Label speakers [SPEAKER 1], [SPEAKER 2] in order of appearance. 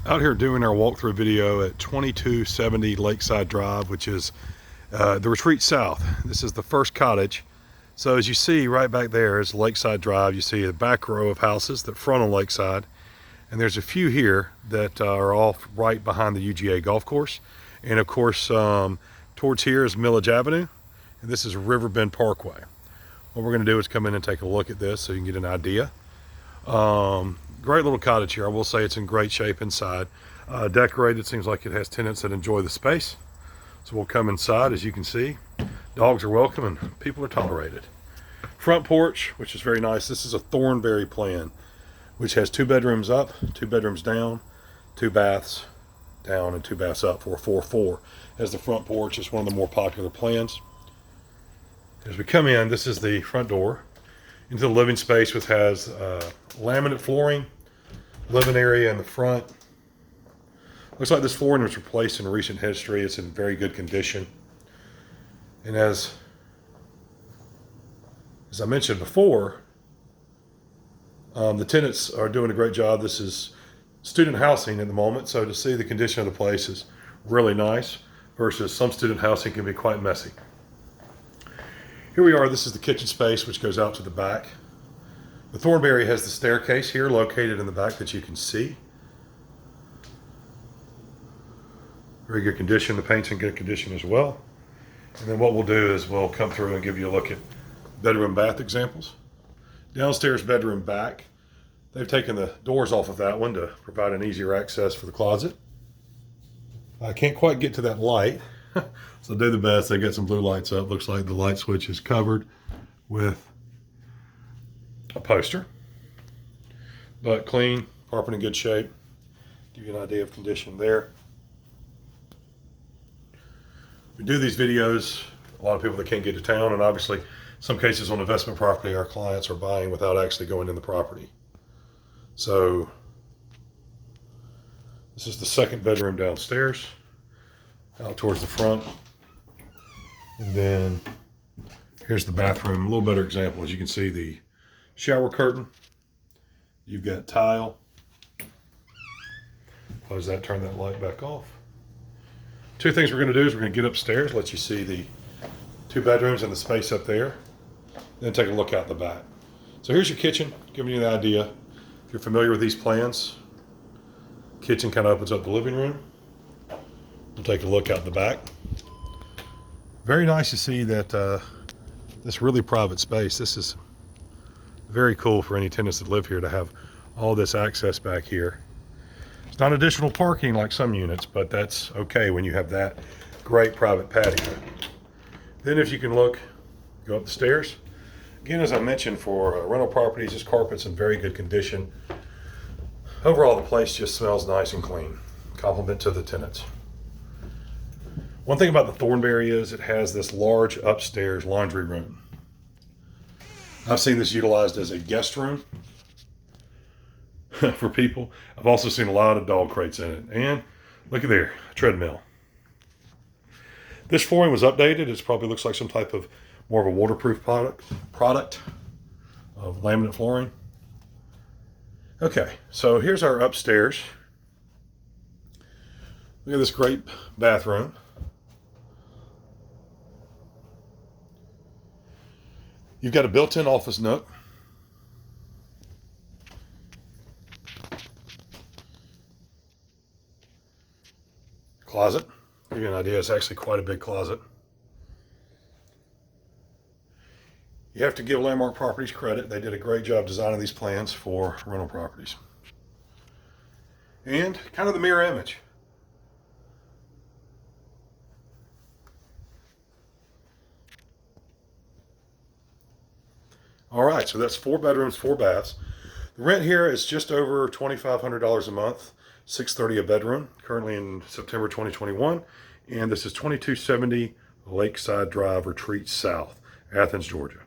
[SPEAKER 1] Out here doing our walkthrough video at 2270 Lakeside Drive, which is the retreat south. This is the first cottage. So as you see right back there is Lakeside Drive. You see a back row of houses that front on Lakeside, and there's a few here that are all right behind the UGA Golf Course. And of course, towards here is Milledge Avenue, and this is Riverbend Parkway. What we're going to do is come in and take a look at this so you can get an idea. Great little cottage here. I will say it's in great shape inside. Decorated, seems like it has tenants that enjoy the space. So we'll come inside. As you can see, dogs are welcome and people are tolerated. Front porch, which is very nice. This is a Thornberry Plan, which has 2 bedrooms up, 2 bedrooms down, 2 baths down, and 2 baths up for a 4-4. As the front porch is one of the more popular plans. As we come in, this is the front door into the living space, which has laminate flooring, living area in the front. Looks like this flooring was replaced in recent history. It's in very good condition. And as I mentioned before, the tenants are doing a great job. This is student housing at the moment, so to see the condition of the place is really nice, versus some student housing can be quite messy. Here we are. This is the kitchen space, which goes out to the back. The Thornberry has the staircase here located in the back that you can see. Very good condition. The paint's in good condition as well. And then what we'll do is we'll come through and give you a look at bedroom bath examples. Downstairs bedroom back. They've taken the doors off of that one to provide an easier access for the closet. I can't quite get to that light. So do the best. They got some blue lights up. Looks like the light switch is covered with a poster, but clean, carpet in good shape. Give you an idea of condition there. We do these videos, a lot of people that can't get to town, and obviously some cases on investment property our clients are buying without actually going in the property. So this is the second bedroom downstairs, out towards the front. And then here's the bathroom. A little better example. As you can see, the shower curtain. You've got tile. Close that, turn that light back off. 2 things we're going to do is we're going to get upstairs, let you see the 2 bedrooms and the space up there, then take a look out the back. So here's your kitchen, giving you an idea. If you're familiar with these plans, kitchen kind of opens up the living room. We'll take a look out the back. Very nice to see that this really private space. This is very cool for any tenants that live here to have all this access back here. It's not additional parking like some units, but that's okay when you have that great private patio. Then if you can look, go up the stairs. Again, as I mentioned, for rental properties, this carpet's in very good condition. Overall, the place just smells nice and clean. Compliment to the tenants. One thing about the Thornberry is it has this large upstairs laundry room. I've seen this utilized as a guest room for people. I've also seen a lot of dog crates in it. And look at there, a treadmill. This flooring was updated. It probably looks like some type of more of a waterproof product of laminate flooring. Okay, so here's our upstairs. Look at this great bathroom. You've got a built-in office nook. Closet. Give you an idea, it's actually quite a big closet. You have to give Landmark Properties credit. They did a great job designing these plans for rental properties. And kind of the mirror image. All right, so that's 4 bedrooms, 4 baths. The rent here is just over $2,500 a month, $630 a bedroom, currently in September 2021. And this is 2270 Lakeside Drive, Retreat South, Athens, Georgia.